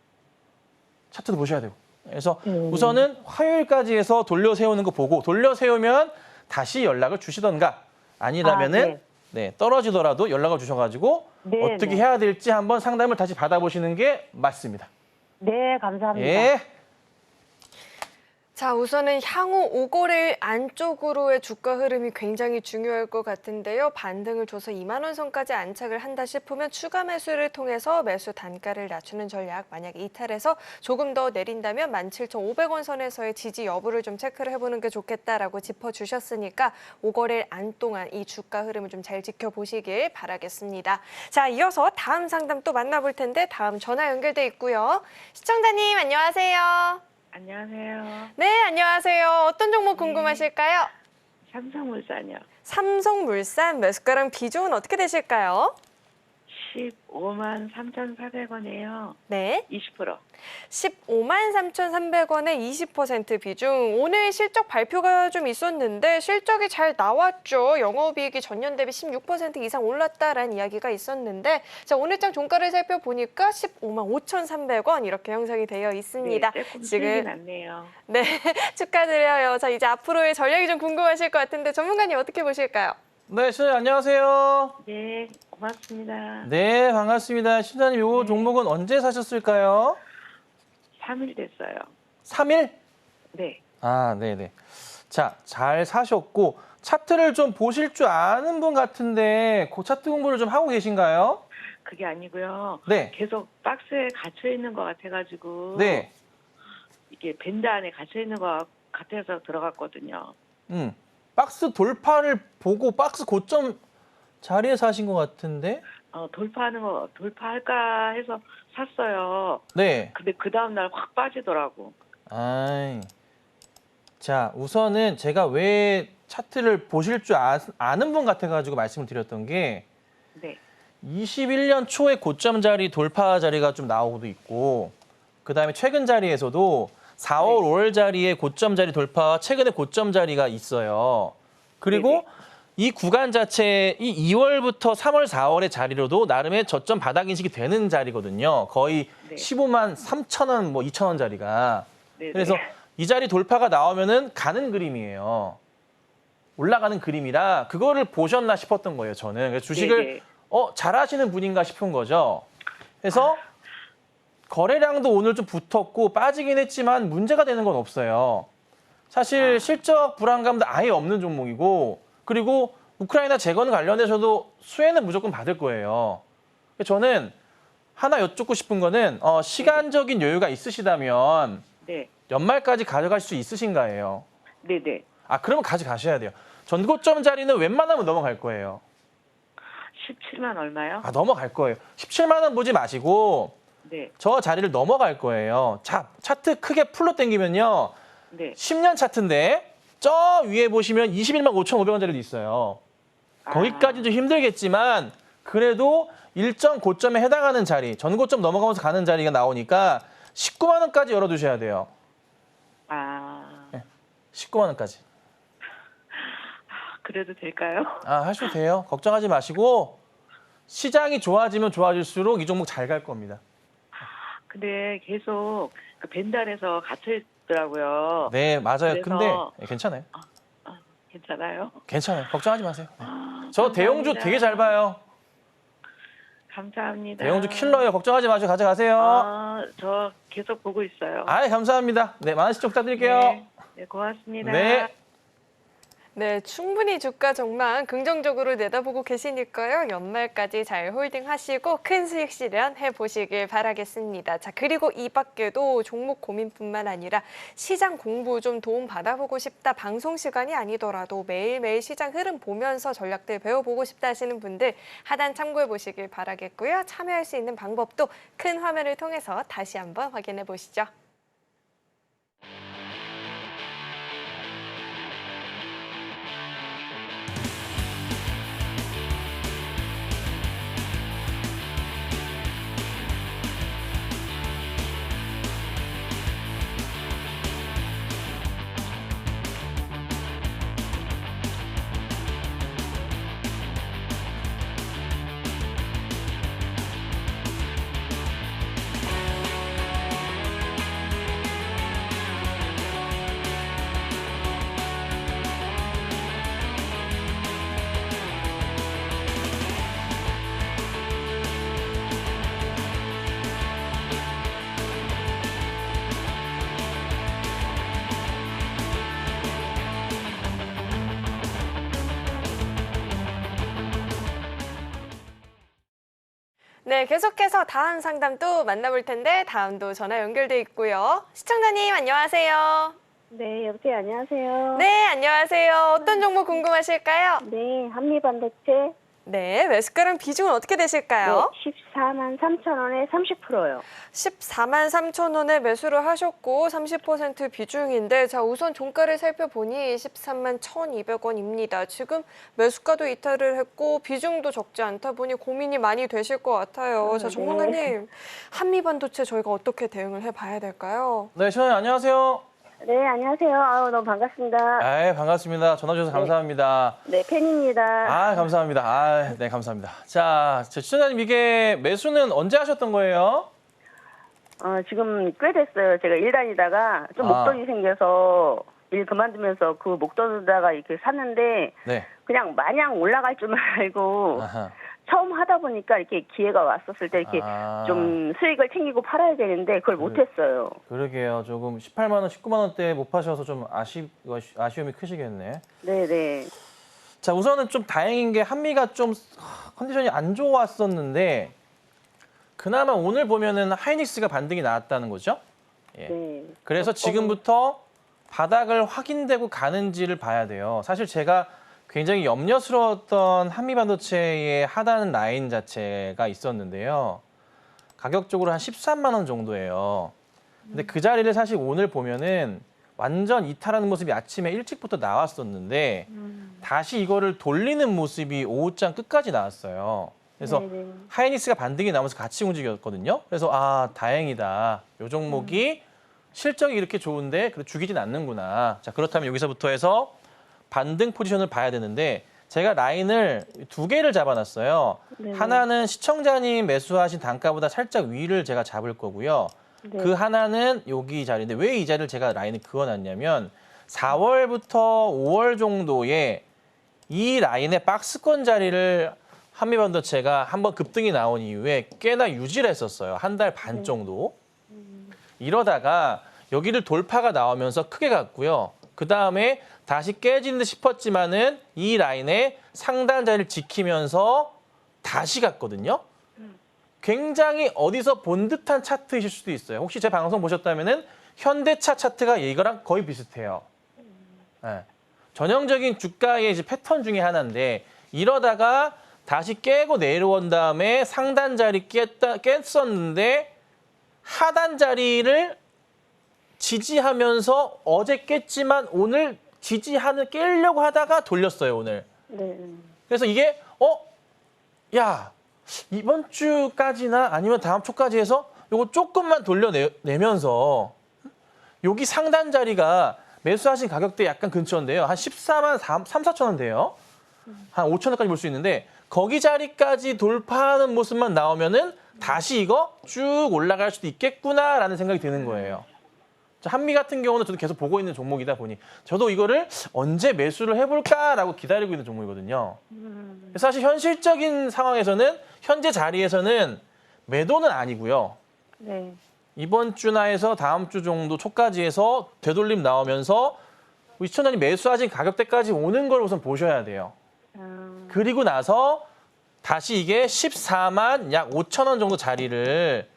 차트도 보셔야 되고. 그래서 우선은 화요일까지 해서 돌려 세우는 거 보고 돌려 세우면 다시 연락을 주시던가 아니라면은 네. 떨어지더라도 연락을 주셔가지고 네, 어떻게 네. 해야 될지 한번 상담을 다시 받아보시는 게 맞습니다. 네, 감사합니다. 예. 자, 우선은 향후 5거래일 안쪽으로의 주가 흐름이 굉장히 중요할 것 같은데요. 반등을 줘서 2만 원 선까지 안착을 한다 싶으면 추가 매수를 통해서 매수 단가를 낮추는 전략, 만약에 이탈해서 조금 더 내린다면 17,500원 선에서의 지지 여부를 좀 체크를 해보는 게 좋겠다라고 짚어주셨으니까 5거래일 안 동안 이 주가 흐름을 좀 잘 지켜보시길 바라겠습니다. 자, 이어서 다음 상담 또 만나볼 텐데 다음 전화 연결돼 있고요. 시청자님 안녕하세요. 안녕하세요. 네, 안녕하세요. 어떤 종목 궁금하실까요? 삼성물산이요. 삼성물산 매수가랑 비중은 어떻게 되실까요? 15만 3,400원이에요. 네, 20%. 15만 3,300원에 20% 비중. 오늘 실적 발표가 좀 있었는데 실적이 잘 나왔죠. 영업이익이 전년 대비 16% 이상 올랐다라는 이야기가 있었는데 자, 오늘장 종가를 살펴보니까 15만 5,300원 이렇게 형성이 되어 있습니다. 네, 조금 지금 수익이 났네요. 네, 축하드려요. 자, 이제 앞으로의 전략이 좀 궁금하실 것 같은데 전문가님 어떻게 보실까요? 네, 시청자 안녕하세요. 네, 고맙습니다. 네, 반갑습니다. 시청자님, 요 종목은 언제 사셨을까요? 3일 됐어요. 3일? 네. 아, 네네. 자, 잘 사셨고 차트를 좀 보실 줄 아는 분 같은데 그 차트 공부를 좀 하고 계신가요? 그게 아니고요. 네. 계속 박스에 갇혀 있는 것 같아가지고 네. 이게 밴드 안에 갇혀 있는 것 같아서 들어갔거든요. 박스 돌파를 보고 박스 고점 자리에서 하신 것 같은데? 돌파할까 해서 샀어요. 네. 근데 그 다음날 확 빠지더라고. 자, 우선은 제가 왜 차트를 보실 줄 아는 분 같아가지고 말씀을 드렸던 게 네. 21년 초에 고점 자리 돌파 자리가 좀 나오고도 있고 그다음에 최근 자리에서도 4월, 5월 자리에 고점 자리 돌파와 최근에 고점 자리가 있어요. 그리고 네네. 이 구간 자체 이 2월부터 3월, 4월의 자리로도 나름의 저점 바닥 인식이 되는 자리거든요. 거의 네. 15만 3천 원, 뭐 2천 원 자리가. 네네. 그래서 이 자리 돌파가 나오면은 가는 그림이에요. 올라가는 그림이라 그거를 보셨나 싶었던 거예요, 저는. 그래서 주식을 네네. 잘하시는 분인가 싶은 거죠. 그래서 거래량도 오늘 좀 붙었고 빠지긴 했지만 문제가 되는 건 없어요. 사실 실적 불안감도 아예 없는 종목이고 그리고 우크라이나 재건 관련해서도 수혜는 무조건 받을 거예요. 저는 하나 여쭙고 싶은 거는 시간적인 여유가 있으시다면 네. 연말까지 가져갈 수 있으신가예요. 네네. 그러면 가져가셔야 돼요. 전고점 자리는 웬만하면 넘어갈 거예요. 17만 얼마요? 넘어갈 거예요. 17만 원 보지 마시고 네. 저 자리를 넘어갈 거예요. 자, 차트 크게 풀로 당기면요. 네. 10년 차트인데 저 위에 보시면 21만 5,500원짜리도 있어요. 거기까지는 좀 힘들겠지만 그래도 일정 고점에 해당하는 자리, 전고점 넘어가면서 가는 자리가 나오니까 19만 원까지 열어두셔야 돼요. 19만 원까지. 그래도 될까요? 하셔도 돼요. 걱정하지 마시고 시장이 좋아지면 좋아질수록 이 종목 잘 갈 겁니다. 근데 계속 그 벤단에서 갇혀 있더라고요. 네, 맞아요. 그래서- 근데 괜찮아요. 괜찮아요? 괜찮아요. 걱정하지 마세요. 네. 저 감사합니다. 대형주 되게 잘 봐요. 감사합니다. 대형주 킬러예요. 걱정하지 마시고 가져가세요. 저 계속 보고 있어요. 감사합니다. 네, 많은 시청 부탁드릴게요. 네, 고맙습니다. 네. 네, 충분히 주가 전망 긍정적으로 내다보고 계시니까요. 연말까지 잘 홀딩하시고 큰 수익 실현해 보시길 바라겠습니다. 자, 그리고 이 밖에도 종목 고민뿐만 아니라 시장 공부 좀 도움 받아보고 싶다. 방송 시간이 아니더라도 매일매일 시장 흐름 보면서 전략들 배워보고 싶다 하시는 분들 하단 참고해 보시길 바라겠고요. 참여할 수 있는 방법도 큰 화면을 통해서 다시 한번 확인해 보시죠. 네, 계속해서 다음 상담도 만나볼 텐데 다음도 전화 연결돼 있고요. 시청자님 안녕하세요. 네, 여보세요. 안녕하세요. 네, 안녕하세요. 어떤 정보 궁금하실까요? 네, 한미반도체. 네, 매수가랑 비중은 어떻게 되실까요? 네, 14만 3천 원에 30%요. 14만 3천 원에 매수를 하셨고 30% 비중인데 자 우선 종가를 살펴보니 13만 1,200원입니다. 지금 매수가도 이탈을 했고 비중도 적지 않다 보니 고민이 많이 되실 것 같아요. 자, 전문가님, 한미반도체 저희가 어떻게 대응을 해봐야 될까요? 네, 시청자님 안녕하세요. 네, 안녕하세요. 너무 반갑습니다. 반갑습니다. 전화 주셔서 감사합니다. 네, 팬입니다. 감사합니다. 네, 감사합니다. 자, 시청자님 이게 매수는 언제 하셨던 거예요? 지금 꽤 됐어요. 제가 일 다니다가 좀 목돈이 생겨서 일 그만두면서 그 목돈에다가 이렇게 샀는데 네. 그냥 마냥 올라갈 줄만 알고 아하. 처음 하다 보니까 이렇게 기회가 왔었을 때 이렇게 좀 수익을 챙기고 팔아야 되는데 그걸 못했어요. 그러게요. 조금 18만 원, 19만 원대 못 파셔서 좀 아쉬움이 크시겠네. 네네. 자, 우선은 좀 다행인 게 한미가 좀 컨디션이 안 좋았었는데 그나마 오늘 보면은 하이닉스가 반등이 나왔다는 거죠. 예. 네. 그래서 지금부터 바닥을 확인되고 가는지를 봐야 돼요. 사실 제가 굉장히 염려스러웠던 한미반도체의 하단 라인 자체가 있었는데요. 가격적으로 한 13만 원 정도예요. 근데 그 자리를 사실 오늘 보면은 완전 이탈하는 모습이 아침에 일찍부터 나왔었는데 다시 이거를 돌리는 모습이 오후장 끝까지 나왔어요. 그래서 네네. 하이닉스가 반등이 나오면서 같이 움직였거든요. 그래서 아, 다행이다. 이 종목이 실적이 이렇게 좋은데 그래 죽이진 않는구나. 자, 그렇다면 여기서부터 해서 반등 포지션을 봐야 되는데 제가 라인을 두 개를 잡아놨어요. 네네. 하나는 시청자님 매수하신 단가보다 살짝 위를 제가 잡을 거고요. 네. 그 하나는 여기 자리인데 왜 이 자리를 제가 라인을 그어놨냐면 4월부터 5월 정도에 이 라인의 박스권 자리를 한미반도체가 한번 급등이 나온 이후에 꽤나 유지를 했었어요. 한 달 반 정도. 이러다가 여기를 돌파가 나오면서 크게 갔고요. 그다음에 다시 깨지는 듯 싶었지만은 이 라인의 상단 자리를 지키면서 다시 갔거든요. 굉장히 어디서 본 듯한 차트이실 수도 있어요. 혹시 제 방송 보셨다면은 현대차 차트가 이거랑 거의 비슷해요. 네. 전형적인 주가의 이제 패턴 중에 하나인데 이러다가 다시 깨고 내려온 다음에 상단 자리 깼었는데 하단 자리를 지지하면서 어제 깼지만 오늘 깨려고 하다가 돌렸어요, 오늘. 네. 그래서 이게 야, 이번 주까지나 아니면 다음 주까지 해서 요거 조금만 돌려내면서 여기 상단 자리가 매수하신 가격대 약간 근처인데요. 한 14만 3, 4천 원 돼요. 한 5천 원까지 볼 수 있는데 거기 자리까지 돌파하는 모습만 나오면은 다시 이거 쭉 올라갈 수도 있겠구나라는 생각이 드는 거예요. 한미 같은 경우는 저도 계속 보고 있는 종목이다 보니 저도 이거를 언제 매수를 해볼까라고 기다리고 있는 종목이거든요. 사실 현실적인 상황에서는 현재 자리에서는 매도는 아니고요. 네. 이번 주나 해서 다음 주 정도 초까지 해서 되돌림 나오면서 시청자님 매수하신 가격대까지 오는 걸 우선 보셔야 돼요. 그리고 나서 다시 이게 14만 약 5천 원 정도 자리를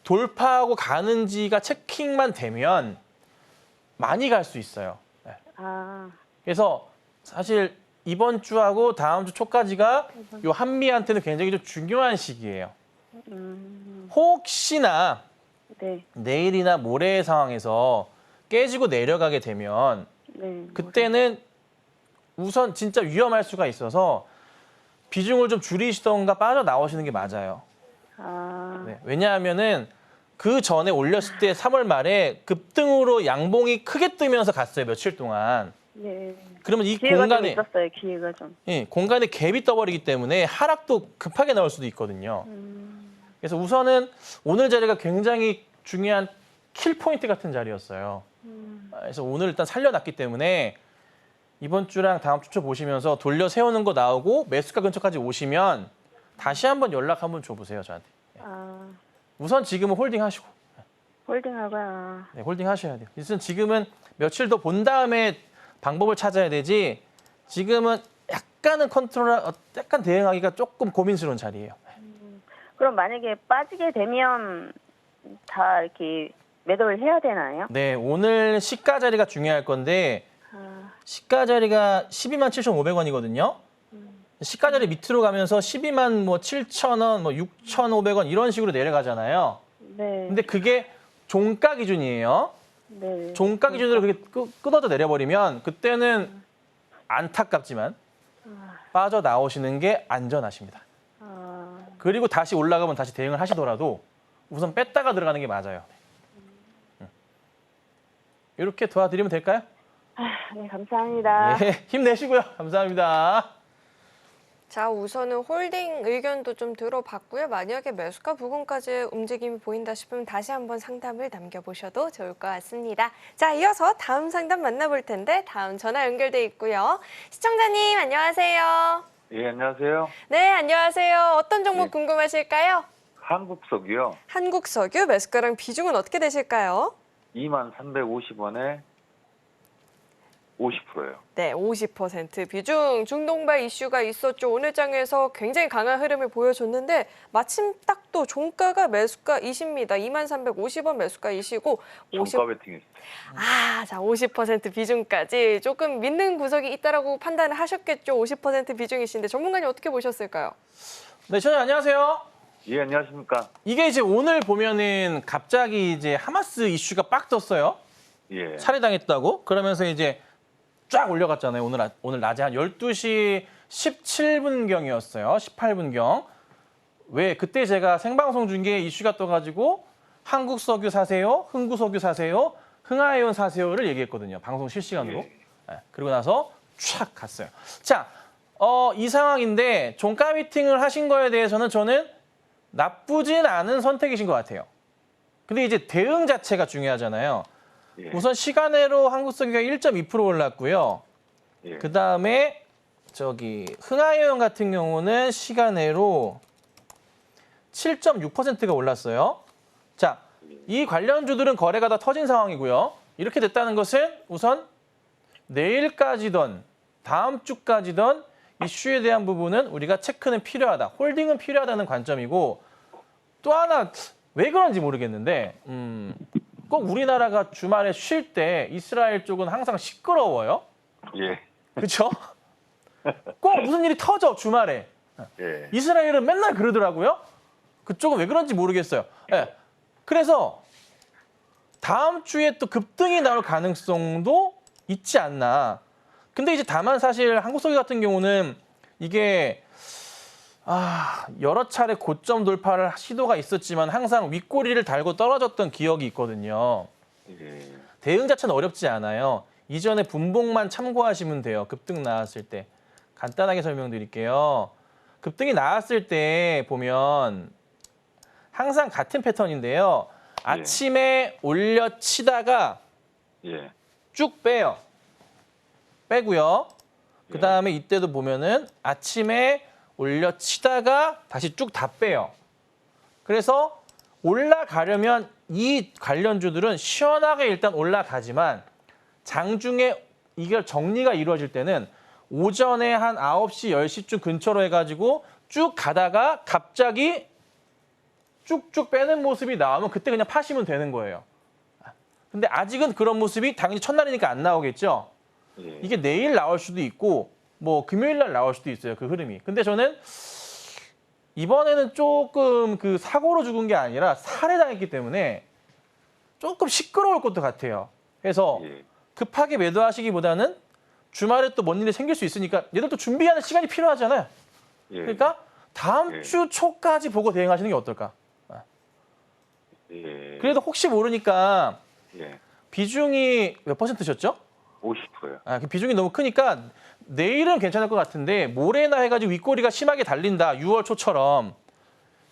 돌파하고 가는지가 체킹만 되면 많이 갈 수 있어요. 네. 아, 그래서 사실 이번 주하고 다음 주 초까지가 요 한미한테는 굉장히 좀 중요한 시기예요. 혹시나 네. 내일이나 모레의 상황에서 깨지고 내려가게 되면 네. 그때는 우선 진짜 위험할 수가 있어서 비중을 좀 줄이시던가 빠져나오시는 게 맞아요. 아, 네, 왜냐하면은 그 전에 올렸을 때 3월 말에 급등으로 양봉이 크게 뜨면서 갔어요, 며칠 동안. 네. 그러면 이 기회가 공간에 좀 있었어요, 기회가 좀. 예, 공간에 갭이 떠버리기 때문에 하락도 급하게 나올 수도 있거든요. 그래서 우선은 오늘 자리가 굉장히 중요한 킬 포인트 같은 자리였어요. 그래서 오늘 일단 살려놨기 때문에 이번 주랑 다음 주 초 보시면서 돌려 세우는 거 나오고 매수가 근처까지 오시면 다시 한번 연락 한번 줘보세요, 저한테. 아, 우선 지금은 홀딩 하시고. 홀딩하고요. 네, 홀딩 하셔야 돼요. 우선 지금은 며칠 더 본 다음에 방법을 찾아야 되지 지금은 약간은 약간 대응하기가 조금 고민스러운 자리예요. 그럼 만약에 빠지게 되면 다 이렇게 매도를 해야 되나요? 네, 오늘 시가 자리가 중요할 건데 아, 시가 자리가 12만 7,500원이거든요. 시가 자리 밑으로 가면서 12만 뭐 7,000원, 뭐 6,500원 이런 식으로 내려가잖아요. 네. 근데 그게 종가 기준이에요. 네. 종가 기준으로 그게 끊어져 내려버리면 그때는 안타깝지만 빠져나오시는 게 안전하십니다. 아, 그리고 다시 올라가면 다시 대응을 하시더라도 우선 뺐다가 들어가는 게 맞아요. 이렇게 도와드리면 될까요? 네, 감사합니다. 예, 힘내시고요. 감사합니다. 자, 우선은 홀딩 의견도 좀 들어봤고요. 만약에 매수가 부근까지 움직임이 보인다 싶으면 다시 한번 상담을 남겨보셔도 좋을 것 같습니다. 자, 이어서 다음 상담 만나볼 텐데 다음 전화 연결돼 있고요. 시청자님 안녕하세요. 예, 안녕하세요. 네, 안녕하세요. 어떤 종목 예. 궁금하실까요? 한국석유요. 한국석유 매수가랑 비중은 어떻게 되실까요? 2350원에 50%예요. 네, 50% 비중. 중동발 이슈가 있었죠. 오늘 장에서 굉장히 강한 흐름을 보여줬는데 마침 딱 또 종가가 매수가이십니다. 2350원 매수가이시고 종가 베팅이 자, 50% 비중까지 조금 믿는 구석이 있다라고 판단을 하셨겠죠. 50% 비중이신데 전문가님 어떻게 보셨을까요? 네, 시청자 안녕하세요. 예, 안녕하십니까? 이게 이제 오늘 보면은 갑자기 이제 하마스 이슈가 빡 떴어요. 예. 살해당했다고. 그러면서 이제 쫙 올려갔잖아요. 오늘 낮에 한 12시 17분경이었어요. 18분경. 왜 그때 제가 생방송 중에 이슈가 떠가지고 한국석유 사세요, 흥구석유 사세요, 흥하해운 사세요를 얘기했거든요. 방송 실시간으로. 예. 네, 그리고 나서 쫙 갔어요. 자, 이 상황인데 종가 미팅을 하신 거에 대해서는 저는 나쁘진 않은 선택이신 것 같아요. 근데 이제 대응 자체가 중요하잖아요. 예. 우선 시간외로 한국석유가 1.2% 올랐고요. 예. 그 다음에 흥하해운 같은 경우는 시간외로 7.6%가 올랐어요. 자, 이 관련주들은 거래가 다 터진 상황이고요. 이렇게 됐다는 것은 우선 내일까지든 다음 주까지든 이슈에 대한 부분은 우리가 체크는 필요하다. 홀딩은 필요하다는 관점이고 또 하나 왜 그런지 모르겠는데 꼭 우리나라가 주말에 쉴 때 이스라엘 쪽은 항상 시끄러워요. 예. 그렇죠? 꼭 무슨 일이 터져 주말에. 예. 이스라엘은 맨날 그러더라고요. 그쪽은 왜 그런지 모르겠어요. 예. 그래서 다음 주에 또 급등이 나올 가능성도 있지 않나. 근데 이제 다만 사실 한국석유 같은 경우는 이게 여러 차례 고점 돌파를 시도가 있었지만 항상 윗꼬리를 달고 떨어졌던 기억이 있거든요. 예. 대응 자체는 어렵지 않아요. 이전에 분봉만 참고하시면 돼요. 급등 나왔을 때. 간단하게 설명드릴게요. 급등이 나왔을 때 보면 항상 같은 패턴인데요. 아침에 올려치다가 예. 쭉 빼요. 빼고요. 그 다음에 이때도 보면은 아침에 올려치다가 다시 쭉 다 빼요. 그래서 올라가려면 이 관련주들은 시원하게 일단 올라가지만 장중에 이걸 정리가 이루어질 때는 오전에 한 9시, 10시쯤 근처로 해가지고 쭉 가다가 갑자기 쭉쭉 빼는 모습이 나오면 그때 그냥 파시면 되는 거예요. 근데 아직은 그런 모습이 당연히 첫날이니까 안 나오겠죠. 예. 이게 내일 나올 수도 있고 뭐 금요일 날 나올 수도 있어요. 그 흐름이. 근데 저는 이번에는 조금 그 사고로 죽은 게 아니라 살해당했기 때문에 조금 시끄러울 것도 같아요. 그래서 예. 급하게 매도하시기보다는 주말에 또 뭔 일이 생길 수 있으니까 얘들도 준비하는 시간이 필요하잖아요. 예. 그러니까 다음 예. 주 초까지 보고 대응하시는 게 어떨까? 예. 그래도 혹시 모르니까 예. 비중이 몇 %셨죠? 50%요. 그 비중이 너무 크니까 내일은 괜찮을 것 같은데 모레나 해가지고 윗꼬리가 심하게 달린다. 6월 초처럼.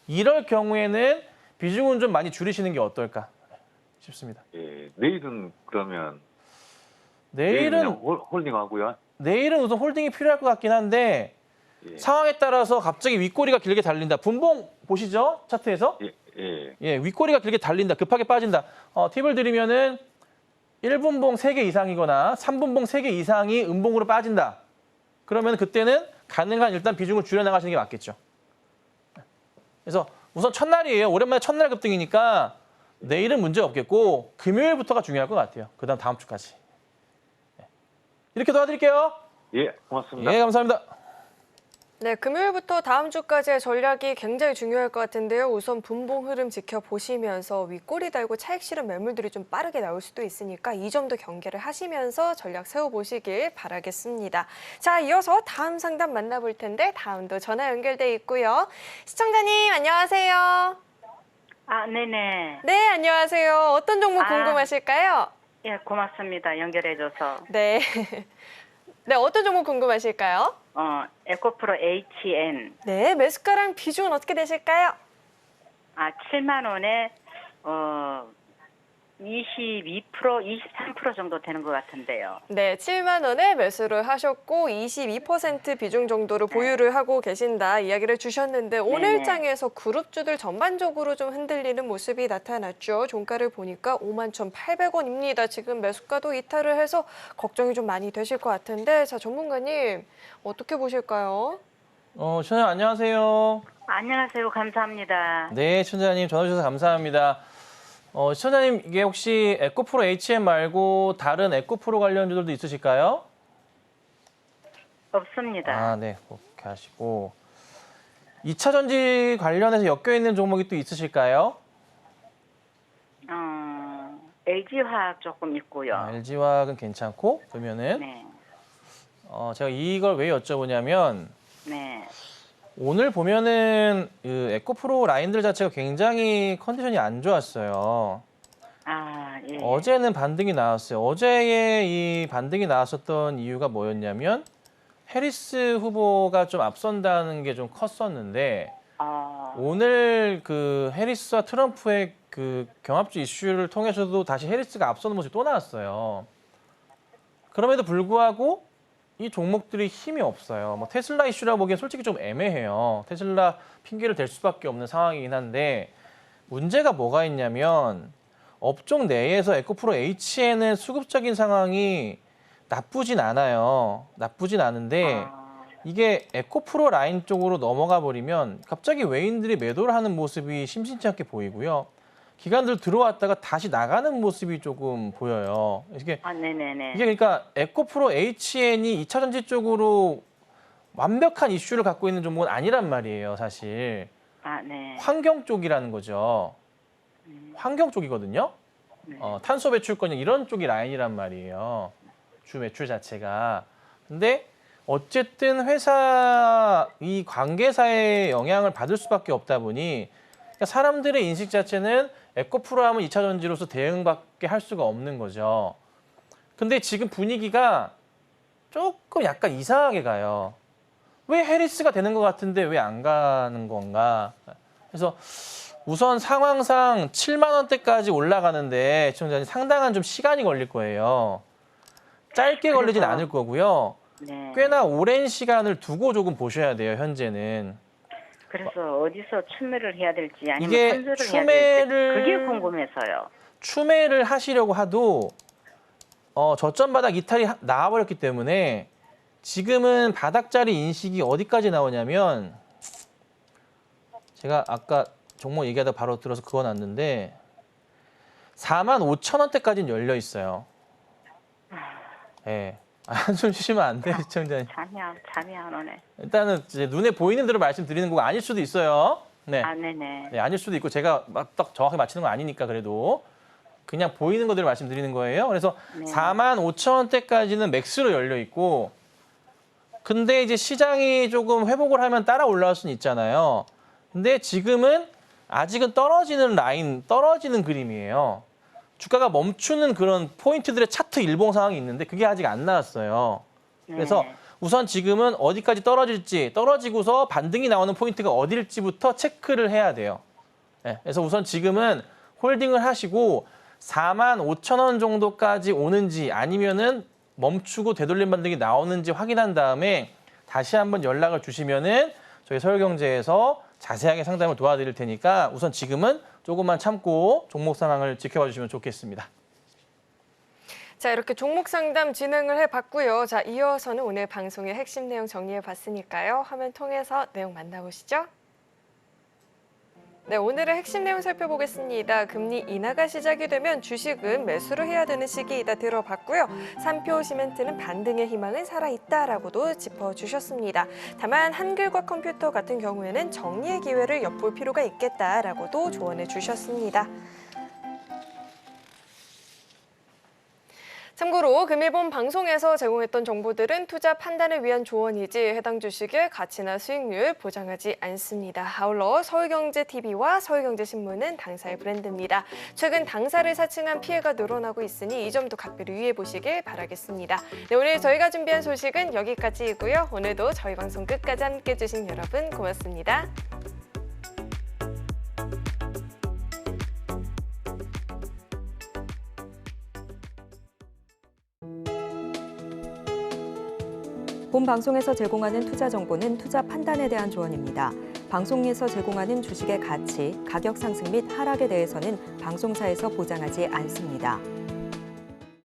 이럴 경우에는 비중은 좀 많이 줄이시는 게 어떨까 싶습니다. 예. 내일은 그러면 내일은 홀딩하고요. 내일은 우선 홀딩이 필요할 것 같긴 한데 예. 상황에 따라서 갑자기 윗꼬리가 길게 달린다. 분봉 보시죠? 차트에서. 예. 예. 예, 윗꼬리가 길게 달린다. 급하게 빠진다. 팁을 드리면은 1분봉 3개 이상이거나 3분봉 3개 이상이 음봉으로 빠진다. 그러면 그때는 가능한 일단 비중을 줄여나가시는 게 맞겠죠. 그래서 우선 첫날이에요. 오랜만에 첫날 급등이니까 내일은 문제 없겠고 금요일부터가 중요할 것 같아요. 그다음 다음 주까지. 이렇게 도와드릴게요. 예. 고맙습니다. 예, 감사합니다. 네, 금요일부터 다음 주까지의 전략이 굉장히 중요할 것 같은데요. 우선 분봉 흐름 지켜보시면서 윗꼬리 달고 차익 실현 매물들이 좀 빠르게 나올 수도 있으니까 이 점도 경계를 하시면서 전략 세워보시길 바라겠습니다. 자, 이어서 다음 상담 만나볼 텐데 다음도 전화 연결돼 있고요. 시청자님 안녕하세요. 네네. 네, 안녕하세요. 어떤 종목 궁금하실까요? 예, 고맙습니다. 연결해줘서. 네. 네, 어떤 종목 궁금하실까요? 에코프로 HN. 네, 매수가랑 비중은 어떻게 되실까요? 7만 원에, 22%, 23% 정도 되는 것 같은데요. 네, 7만 원에 매수를 하셨고 22% 비중 정도를 보유를 하고 계신다 이야기를 주셨는데 오늘 네네. 장에서 그룹주들 전반적으로 좀 흔들리는 모습이 나타났죠. 종가를 보니까 51,800원입니다. 지금 매수가도 이탈을 해서 걱정이 좀 많이 되실 것 같은데 자 전문가님 어떻게 보실까요? 시청자 안녕하세요. 안녕하세요. 감사합니다. 네, 시청자님 전화 주셔서 감사합니다. 시청자님 이게 혹시 에코프로 HM 말고 다른 에코프로 관련주들도 있으실까요? 없습니다. 아, 네, 그렇게 하시고 2차 전지 관련해서 엮여 있는 종목이 또 있으실까요? LG화학 조금 있고요. LG화학은 괜찮고 그러면은 네. 제가 이걸 왜 여쭤보냐면 네. 오늘 보면은 그 에코프로 라인들 자체가 굉장히 컨디션이 안 좋았어요. 아, 예. 어제는 반등이 나왔어요. 어제의 이 반등이 나왔었던 이유가 뭐였냐면 해리스 후보가 좀 앞선다는 게 좀 컸었는데 오늘 그 해리스와 트럼프의 그 경합주 이슈를 통해서도 다시 해리스가 앞서는 모습이 또 나왔어요. 그럼에도 불구하고 이 종목들이 힘이 없어요. 뭐 테슬라 이슈라 보기엔 솔직히 좀 애매해요. 테슬라 핑계를 댈 수밖에 없는 상황이긴 한데 문제가 뭐가 있냐면 업종 내에서 에코프로 HN의 수급적인 상황이 나쁘진 않아요. 나쁘진 않은데 이게 에코프로 라인 쪽으로 넘어가 버리면 갑자기 외인들이 매도를 하는 모습이 심심치 않게 보이고요. 기관들 들어왔다가 다시 나가는 모습이 조금 보여요. 이게 네네네. 이게 그러니까 에코프로 HN이 2차 전지 쪽으로 완벽한 이슈를 갖고 있는 종목은 아니란 말이에요, 사실. 네. 환경 쪽이라는 거죠. 환경 쪽이거든요. 탄소 배출권 이런 쪽이 라인이란 말이에요. 주 매출 자체가. 근데 어쨌든 회사 이 관계사의 영향을 받을 수밖에 없다 보니 그러니까 사람들의 인식 자체는 에코프로 하면 2차 전지로서 대응밖에 할 수가 없는 거죠. 근데 지금 분위기가 조금 약간 이상하게 가요. 왜 해리스가 되는 것 같은데 왜 안 가는 건가? 그래서 우선 상황상 7만 원대까지 올라가는데 시청자님 상당한 좀 시간이 걸릴 거예요. 짧게 걸리진 않을 거고요. 네. 꽤나 오랜 시간을 두고 조금 보셔야 돼요, 현재는. 그래서 어디서 추매를 해야 될지 아니면 이게 선수를 해야 될지 그게 추매를 궁금해서요. 추매를 하시려고 하도 저점 바닥 이탈이 나와버렸기 때문에 지금은 바닥자리 인식이 어디까지 나오냐면 제가 아까 종목 얘기하다 바로 들어서 그어놨는데 45,000원대까지는 열려 있어요. 예. 한숨 쉬시면 안 돼요, 시청자님. 잠이 안 오네. 일단은 이제 눈에 보이는 대로 말씀드리는 거가 아닐 수도 있어요. 네. 네네. 네, 아닐 수도 있고 제가 막 딱 정확히 맞히는 건 아니니까 그래도 그냥 보이는 것대로 말씀드리는 거예요. 그래서 네. 45,000원대까지는 맥스로 열려 있고 근데 이제 시장이 조금 회복을 하면 따라 올라올 수는 있잖아요. 근데 지금은 아직은 떨어지는 라인, 떨어지는 그림이에요. 주가가 멈추는 그런 포인트들의 차트 일봉 상황이 있는데 그게 아직 안 나왔어요. 그래서 네. 우선 지금은 어디까지 떨어질지, 떨어지고서 반등이 나오는 포인트가 어딜지부터 체크를 해야 돼요. 네, 그래서 우선 지금은 홀딩을 하시고 45,000원 정도까지 오는지 아니면은 멈추고 되돌림 반등이 나오는지 확인한 다음에 다시 한번 연락을 주시면은 저희 서울경제에서 자세하게 상담을 도와드릴 테니까 우선 지금은 조금만 참고 종목 상황을 지켜봐 주시면 좋겠습니다. 자, 이렇게 종목 상담 진행을 해봤고요. 자, 이어서는 오늘 방송의 핵심 내용 정리해봤으니까요. 화면 통해서 내용 만나보시죠. 네, 오늘의 핵심 내용 살펴보겠습니다. 금리 인하가 시작이 되면 주식은 매수를 해야 되는 시기이다 들어봤고요. 삼표 시멘트는 반등의 희망은 살아있다라고도 짚어주셨습니다. 다만 한글과 컴퓨터 같은 경우에는 정리의 기회를 엿볼 필요가 있겠다라고도 조언해 주셨습니다. 참고로 금일본 방송에서 제공했던 정보들은 투자 판단을 위한 조언이지 해당 주식의 가치나 수익률 보장하지 않습니다. 아울러 서울경제TV와 서울경제신문은 당사의 브랜드입니다. 최근 당사를 사칭한 피해가 늘어나고 있으니 이 점도 각별히 유의해 보시길 바라겠습니다. 네, 오늘 저희가 준비한 소식은 여기까지이고요. 오늘도 저희 방송 끝까지 함께해 주신 여러분 고맙습니다. 본 방송에서 제공하는 투자 정보는 투자 판단에 대한 조언입니다. 방송에서 제공하는 주식의 가치, 가격 상승 및 하락에 대해서는 방송사에서 보장하지 않습니다.